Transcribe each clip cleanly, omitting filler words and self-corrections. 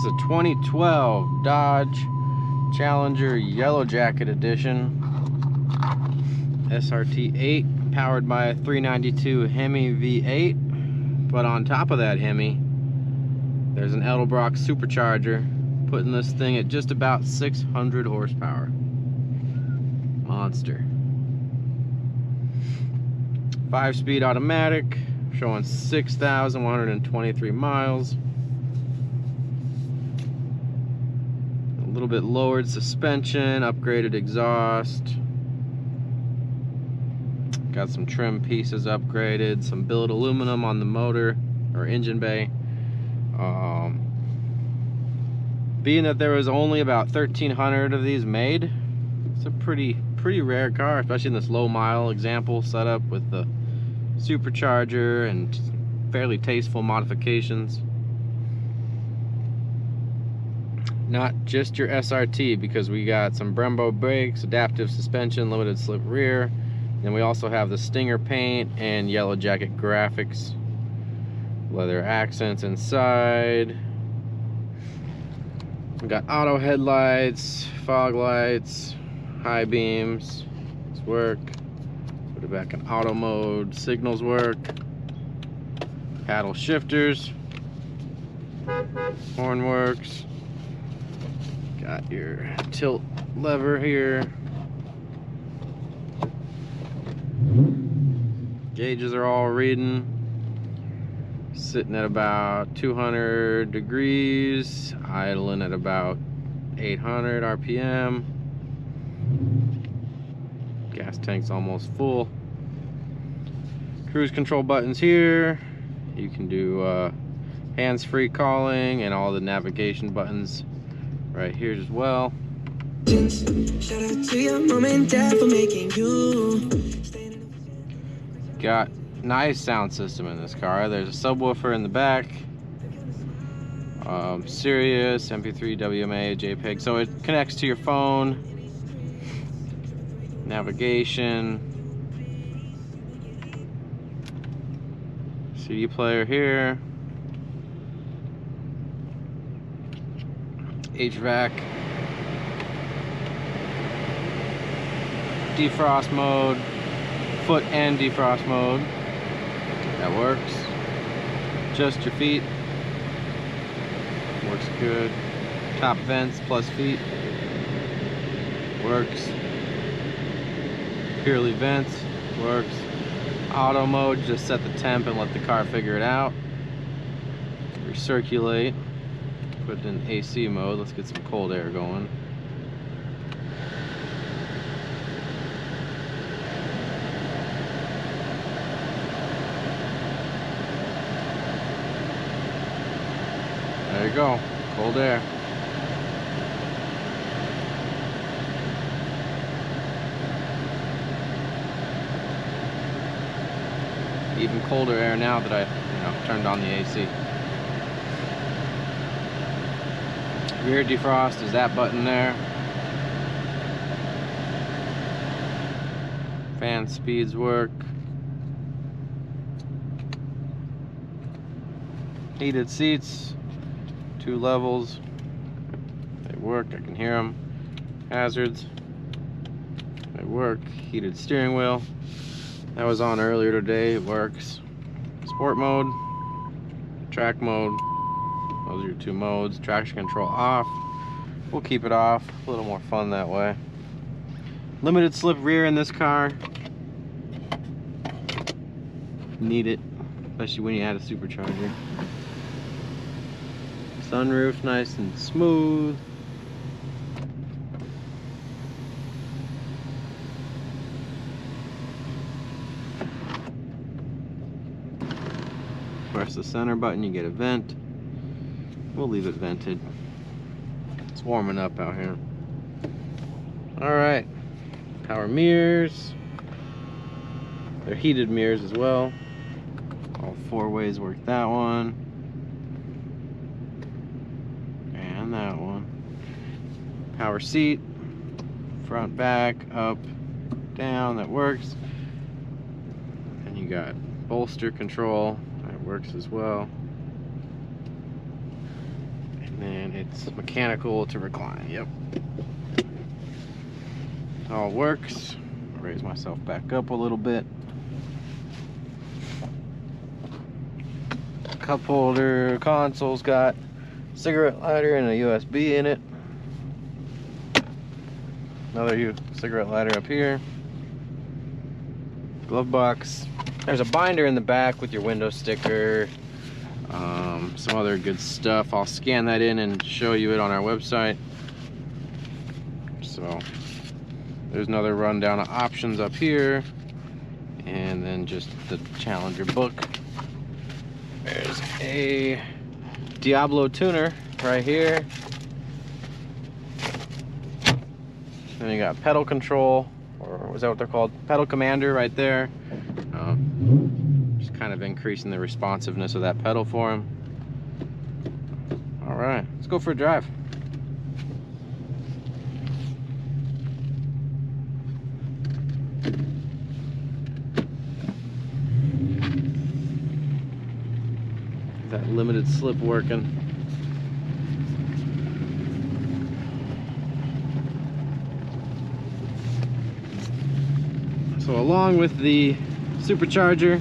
This is a 2012 Dodge Challenger Yellow Jacket Edition. SRT8, powered by a 392 Hemi V8. But on top of that Hemi, there's an Edelbrock Supercharger, putting this thing at just about 600 horsepower. Monster. 5-speed automatic, showing 6,123 miles. A little bit lowered suspension, upgraded exhaust. Got some trim pieces upgraded, some billet aluminum on the motor or engine bay. Being that there was only about 1,300 of these made, it's a pretty rare car, especially in this low mile example setup with the supercharger and fairly tasteful modifications. Not just your SRT, because we got some Brembo brakes, adaptive suspension, limited slip rear. Then we also have the Stinger paint and Yellow Jacket graphics, leather accents inside. We got auto headlights, fog lights, high beams. These work. Put it back in auto mode. Signals work. Paddle shifters. Horn works. Got your tilt lever here. Gauges are all reading. Sitting at about 200 degrees, idling at about 800 RPM. Gas tank's almost full. Cruise control buttons here. You can do hands-free calling, and all the navigation buttons right here as well. Shout out to your mom and dad for making you. Got nice sound system in this car. There's a subwoofer in the back, Sirius, MP3, WMA, JPEG, so it connects to your phone. Navigation, CD player here, HVAC, defrost mode, foot and defrost mode. That works. Just your feet. Works good. Top vents plus feet. Works. Purely vents. Works. Auto mode, just set the temp and let the car figure it out. Recirculate. Put it in AC mode. Let's get some cold air going. There you go, cold air. Even colder air now that I, turned on the AC. Rear defrost is that button there. Fan speeds work. Heated seats. 2 levels. They work, I can hear them. Hazards. They work. Heated steering wheel. That was on earlier today, it works. Sport mode. Track mode. Those are your 2 modes. Traction control off. We'll keep it off. A little more fun that way. Limited slip rear in this car. Need it. Especially when you add a supercharger. Sunroof nice and smooth. Press the center button, you get a vent. We'll leave it vented. It's warming up out here. Alright. Power mirrors. They're heated mirrors as well. All 4 ways work that one. That one. Power seat, front, back, up, down, that works. And you got bolster control, that works as well. And and it's mechanical to recline. Yep, it all works. Raise myself back up a little bit. Cup holder, console's got cigarette lighter and a USB in it. Another cigarette lighter up here. Glove box. There's a binder in the back with your window sticker. Some other good stuff. I'll scan that in and show you it on our website. So there's another rundown of options up here, and then just the Challenger book. There's a Diablo tuner right here. Then you got pedal control, or was that what they're called? Pedal commander right there. Just kind of increasing the responsiveness of that pedal for him. All right, let's go for a drive. That limited slip working. So along with the Supercharger,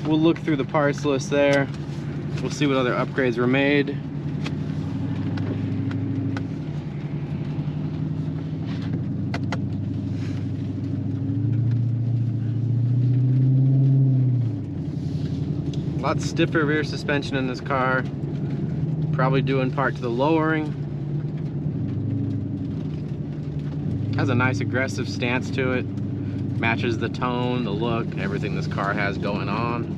we'll look through the parts list there. We'll see what other upgrades were made. A lot stiffer rear suspension in this car, probably due in part to the lowering. Has a nice aggressive stance to it, matches the tone, the look, everything this car has going on.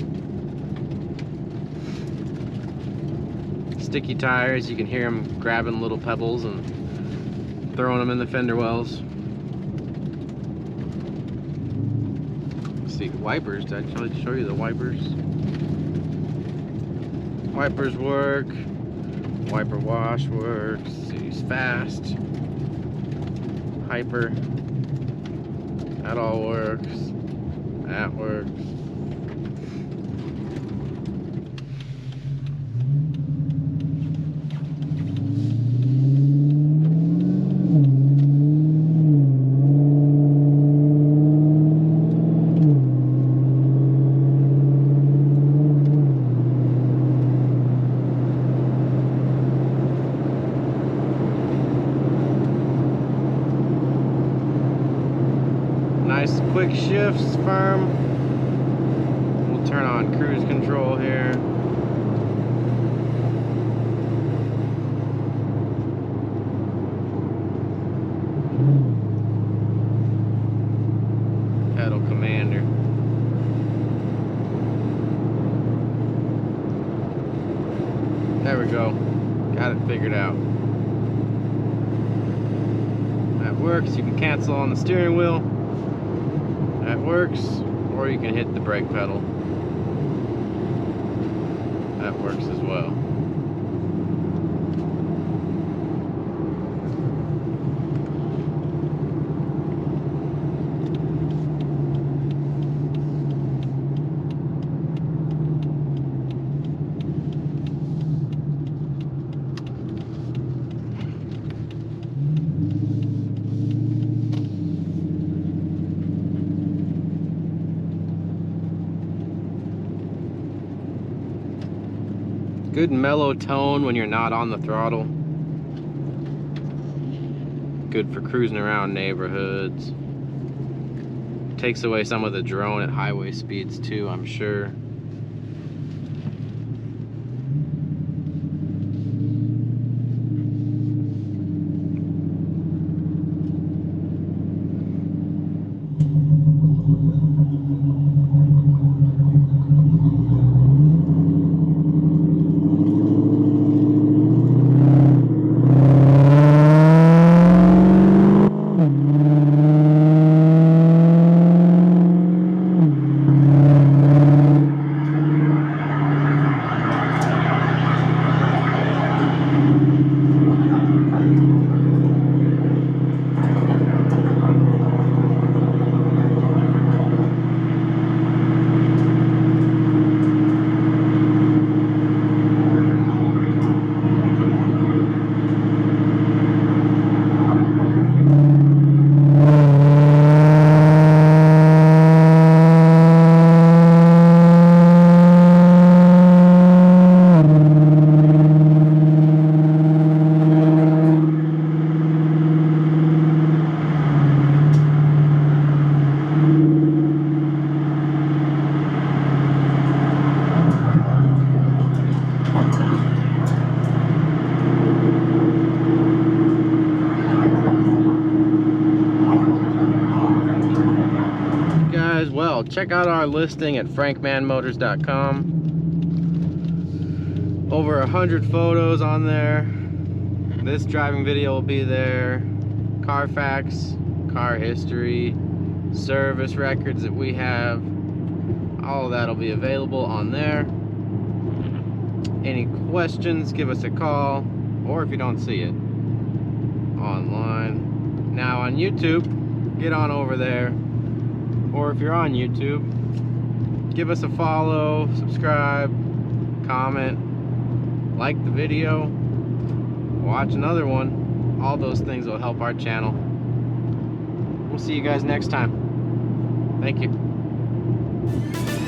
Sticky tires, you can hear them grabbing little pebbles and throwing them in the fender wells. Let's see, wipers, did I actually show you the wipers? Wipers work, wiper wash works, it's fast, hyper, that all works, that works. Nice quick shifts, firm. We'll turn on cruise control here. Pedal commander. There we go. Got it figured out. That works. You can cancel on the steering wheel. That works, or you can hit the brake pedal. That works as well. Good mellow tone when you're not on the throttle. Good for cruising around neighborhoods. Takes away some of the drone at highway speeds too, I'm sure. as well, check out our listing at frankmanmotors.com. Over 100 photos on there. This driving video will be there. Carfax, car history, service records that we have. All of that will be available on there. Any questions, give us a call, or if you don't see it, online. Now on YouTube, get on over there, or if you're on YouTube, give us a follow, subscribe, comment, like the video, watch another one. All those things will help our channel. We'll see you guys next time. Thank you.